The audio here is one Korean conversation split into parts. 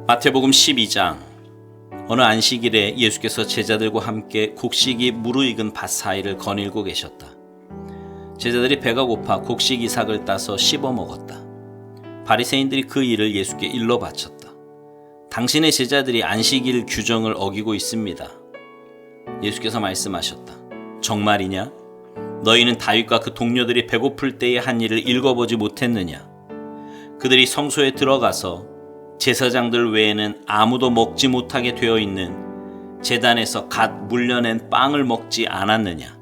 마태복음 12장. 어느 안식일에 예수께서 제자들과 함께 곡식이 무르익은 밭 사이를 거닐고 계셨다. 제자들이 배가 고파 곡식 이삭을 따서 씹어 먹었다. 바리새인들이 그 일을 예수께 일러 바쳤다. 당신의 제자들이 안식일 규정을 어기고 있습니다. 예수께서 말씀하셨다. 정말이냐? 너희는 다윗과 그 동료들이 배고플 때의 한 일을 읽어보지 못했느냐? 그들이 성소에 들어가서 제사장들 외에는 아무도 먹지 못하게 되어 있는 제단에서 갓 물려낸 빵을 먹지 않았느냐?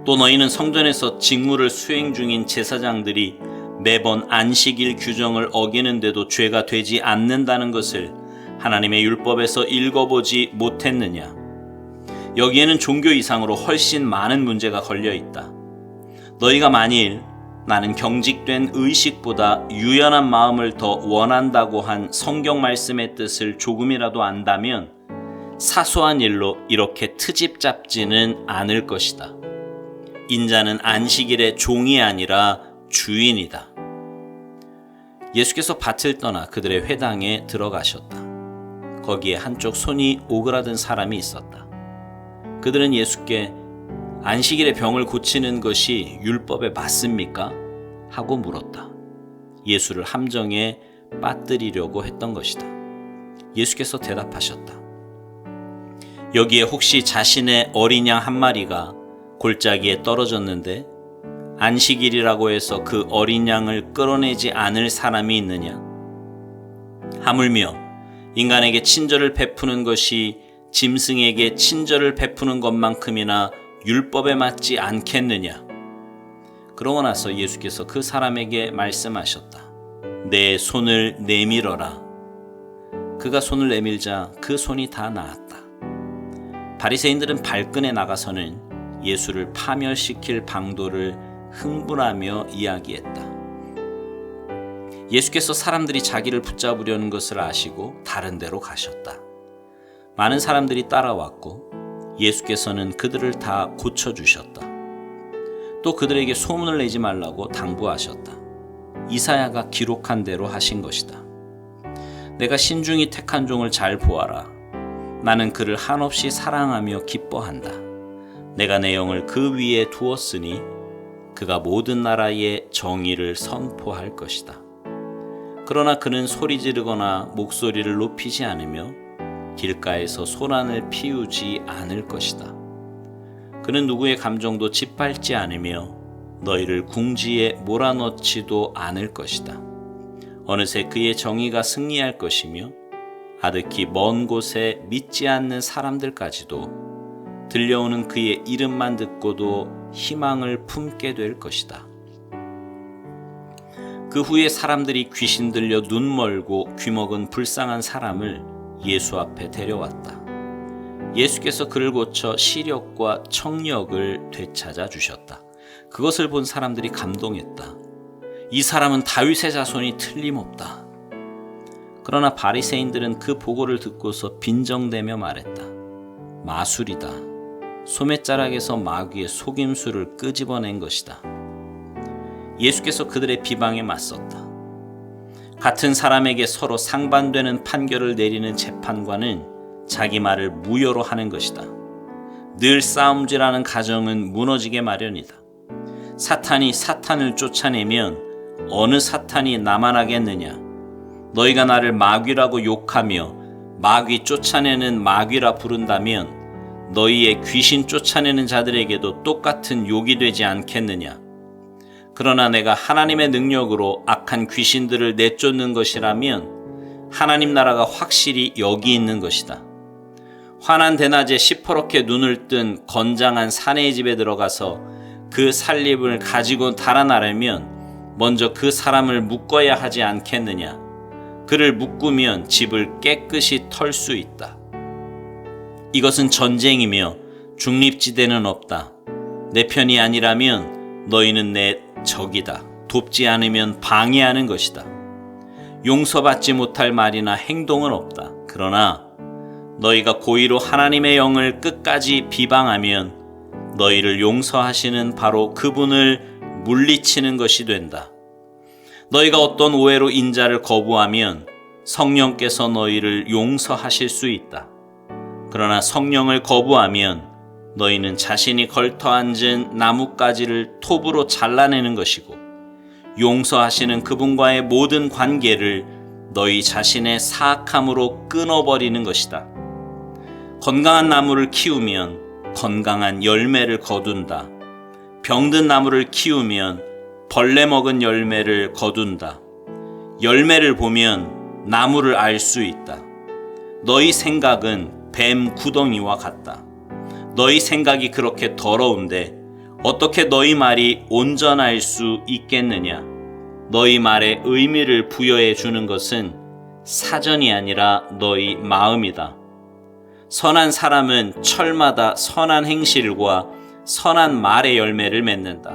또 너희는 성전에서 직무를 수행 중인 제사장들이 매번 안식일 규정을 어기는데도 죄가 되지 않는다는 것을 하나님의 율법에서 읽어보지 못했느냐? 여기에는 종교 이상으로 훨씬 많은 문제가 걸려 있다. 너희가 만일 나는 경직된 의식보다 유연한 마음을 더 원한다고 한 성경 말씀의 뜻을 조금이라도 안다면 사소한 일로 이렇게 트집 잡지는 않을 것이다. 인자는 안식일의 종이 아니라 주인이다. 예수께서 밭을 떠나 그들의 회당에 들어가셨다. 거기에 한쪽 손이 오그라든 사람이 있었다. 그들은 예수께 안식일에 병을 고치는 것이 율법에 맞습니까? 하고 물었다. 예수를 함정에 빠뜨리려고 했던 것이다. 예수께서 대답하셨다. 여기에 혹시 자신의 어린 양 한 마리가 골짜기에 떨어졌는데 안식일이라고 해서 그 어린 양을 끌어내지 않을 사람이 있느냐? 하물며 인간에게 친절을 베푸는 것이 짐승에게 친절을 베푸는 것만큼이나 율법에 맞지 않겠느냐? 그러고 나서 예수께서 그 사람에게 말씀하셨다. 내 손을 내밀어라. 그가 손을 내밀자 그 손이 다 나았다. 바리새인들은 발끈해 나가서는 예수를 파멸시킬 방도를 흥분하며 이야기했다. 예수께서 사람들이 자기를 붙잡으려는 것을 아시고 다른 데로 가셨다. 많은 사람들이 따라왔고 예수께서는 그들을 다 고쳐주셨다. 또 그들에게 소문을 내지 말라고 당부하셨다. 이사야가 기록한 대로 하신 것이다. 내가 신중히 택한 종을 잘 보아라. 나는 그를 한없이 사랑하며 기뻐한다. 내가 내 영을 그 위에 두었으니 그가 모든 나라에 정의를 선포할 것이다. 그러나 그는 소리 지르거나 목소리를 높이지 않으며 길가에서 소란을 피우지 않을 것이다. 그는 누구의 감정도 짓밟지 않으며 너희를 궁지에 몰아넣지도 않을 것이다. 어느새 그의 정의가 승리할 것이며 아득히 먼 곳에 믿지 않는 사람들까지도 들려오는 그의 이름만 듣고도 희망을 품게 될 것이다. 그 후에 사람들이 귀신 들려 눈 멀고 귀먹은 불쌍한 사람을 예수 앞에 데려왔다. 예수께서 그를 고쳐 시력과 청력을 되찾아 주셨다. 그것을 본 사람들이 감동했다. 이 사람은 다윗의 자손이 틀림없다. 그러나 바리새인들은 그 보고를 듣고서 빈정대며 말했다. 마술이다. 소매자락에서 마귀의 속임수를 끄집어낸 것이다. 예수께서 그들의 비방에 맞섰다. 같은 사람에게 서로 상반되는 판결을 내리는 재판관은 자기 말을 무효로 하는 것이다. 늘 싸움질하는 가정은 무너지게 마련이다. 사탄이 사탄을 쫓아내면 어느 사탄이 남아나겠느냐? 너희가 나를 마귀라고 욕하며 마귀 쫓아내는 마귀라 부른다면 너희의 귀신 쫓아내는 자들에게도 똑같은 욕이 되지 않겠느냐? 그러나 내가 하나님의 능력으로 악한 귀신들을 내쫓는 것이라면 하나님 나라가 확실히 여기 있는 것이다. 환한 대낮에 시퍼렇게 눈을 뜬 건장한 사내의 집에 들어가서 그 살림을 가지고 달아나려면 먼저 그 사람을 묶어야 하지 않겠느냐? 그를 묶으면 집을 깨끗이 털 수 있다. 이것은 전쟁이며 중립지대는 없다. 내 편이 아니라면 너희는 내 적이다. 돕지 않으면 방해하는 것이다. 용서받지 못할 말이나 행동은 없다. 그러나 너희가 고의로 하나님의 영을 끝까지 비방하면 너희를 용서하시는 바로 그분을 물리치는 것이 된다. 너희가 어떤 오해로 인자를 거부하면 성령께서 너희를 용서하실 수 있다. 그러나 성령을 거부하면 너희는 자신이 걸터 앉은 나뭇가지를 톱으로 잘라내는 것이고 용서하시는 그분과의 모든 관계를 너희 자신의 사악함으로 끊어버리는 것이다. 건강한 나무를 키우면 건강한 열매를 거둔다. 병든 나무를 키우면 벌레 먹은 열매를 거둔다. 열매를 보면 나무를 알 수 있다. 너희 생각은 뱀 구덩이와 같다. 너희 생각이 그렇게 더러운데 어떻게 너희 말이 온전할 수 있겠느냐? 너희 말에 의미를 부여해 주는 것은 사전이 아니라 너희 마음이다. 선한 사람은 철마다 선한 행실과 선한 말의 열매를 맺는다.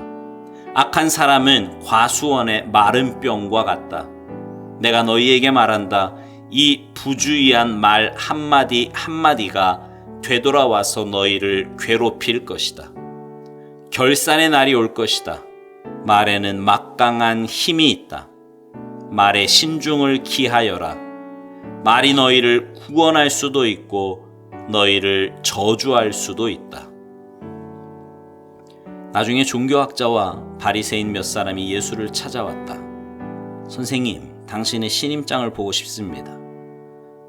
악한 사람은 과수원의 마른 병과 같다. 내가 너희에게 말한다. 이 부주의한 말 한마디 한마디가 되돌아와서 너희를 괴롭힐 것이다. 결산의 날이 올 것이다. 말에는 막강한 힘이 있다. 말에 신중을 기하여라. 말이 너희를 구원할 수도 있고 너희를 저주할 수도 있다. 나중에 종교학자와 바리새인 몇 사람이 예수를 찾아왔다. 선생님, 당신의 신임장을 보고 싶습니다.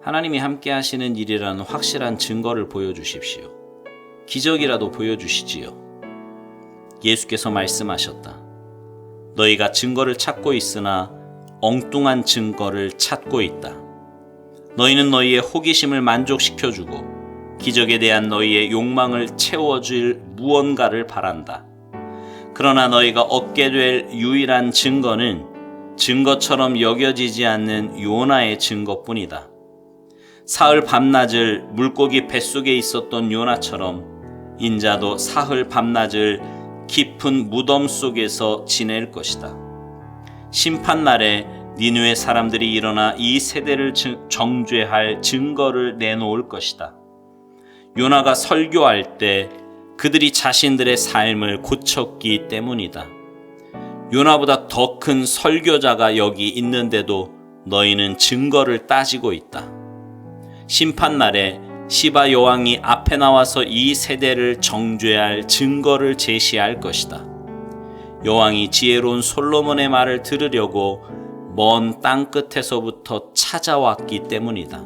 하나님이 함께 하시는 일이라는 확실한 증거를 보여주십시오. 기적이라도 보여주시지요. 예수께서 말씀하셨다. 너희가 증거를 찾고 있으나 엉뚱한 증거를 찾고 있다. 너희는 너희의 호기심을 만족시켜주고 기적에 대한 너희의 욕망을 채워줄 무언가를 바란다. 그러나 너희가 얻게 될 유일한 증거는 증거처럼 여겨지지 않는 요나의 증거뿐이다. 사흘 밤낮을 물고기 뱃속에 있었던 요나처럼 인자도 사흘 밤낮을 깊은 무덤 속에서 지낼 것이다. 심판날에 니느웨 사람들이 일어나 이 세대를 정죄할 증거를 내놓을 것이다. 요나가 설교할 때 그들이 자신들의 삶을 고쳤기 때문이다. 요나보다 더 큰 설교자가 여기 있는데도 너희는 증거를 따지고 있다. 심판날에 시바 여왕이 앞에 나와서 이 세대를 정죄할 증거를 제시할 것이다. 여왕이 지혜로운 솔로몬의 말을 들으려고 먼 땅 끝에서부터 찾아왔기 때문이다.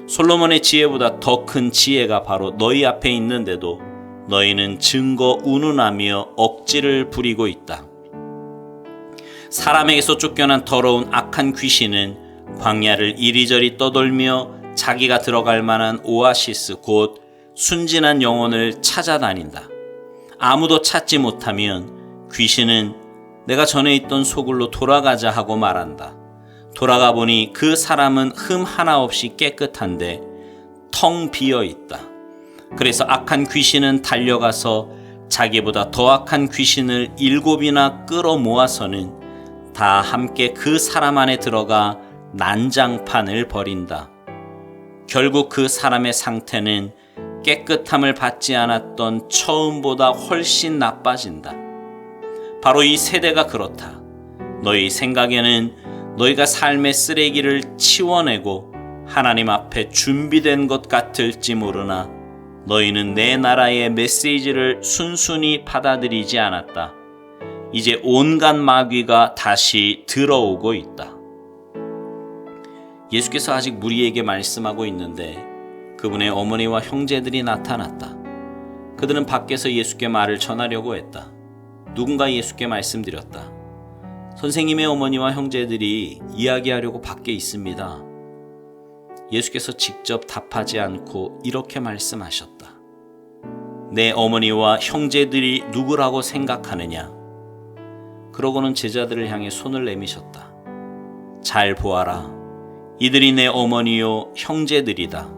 솔로몬의 지혜보다 더 큰 지혜가 바로 너희 앞에 있는데도 너희는 증거 운운하며 억지를 부리고 있다. 사람에게서 쫓겨난 더러운 악한 귀신은 광야를 이리저리 떠돌며 자기가 들어갈 만한 오아시스 곧 순진한 영혼을 찾아다닌다. 아무도 찾지 못하면 귀신은 내가 전에 있던 소굴로 돌아가자 하고 말한다. 돌아가 보니 그 사람은 흠 하나 없이 깨끗한데 텅 비어 있다. 그래서 악한 귀신은 달려가서 자기보다 더 악한 귀신을 7이나 끌어모아서는 다 함께 그 사람 안에 들어가 난장판을 벌인다. 결국 그 사람의 상태는 깨끗함을 받지 않았던 처음보다 훨씬 나빠진다. 바로 이 세대가 그렇다. 너희 생각에는 너희가 삶의 쓰레기를 치워내고 하나님 앞에 준비된 것 같을지 모르나 너희는 내 나라의 메시지를 순순히 받아들이지 않았다. 이제 온갖 마귀가 다시 들어오고 있다. 예수께서 아직 무리에게 말씀하고 있는데 그분의 어머니와 형제들이 나타났다. 그들은 밖에서 예수께 말을 전하려고 했다. 누군가 예수께 말씀드렸다. 선생님의 어머니와 형제들이 이야기하려고 밖에 있습니다. 예수께서 직접 답하지 않고 이렇게 말씀하셨다. 내 어머니와 형제들이 누구라고 생각하느냐? 그러고는 제자들을 향해 손을 내미셨다. 잘 보아라. 이들이 내 어머니요 형제들이다.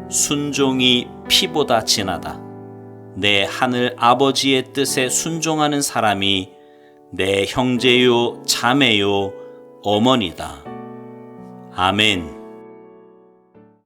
순종이 피보다 진하다. 내 하늘 아버지의 뜻에 순종하는 사람이 내 형제요 자매요 어머니다. 아멘.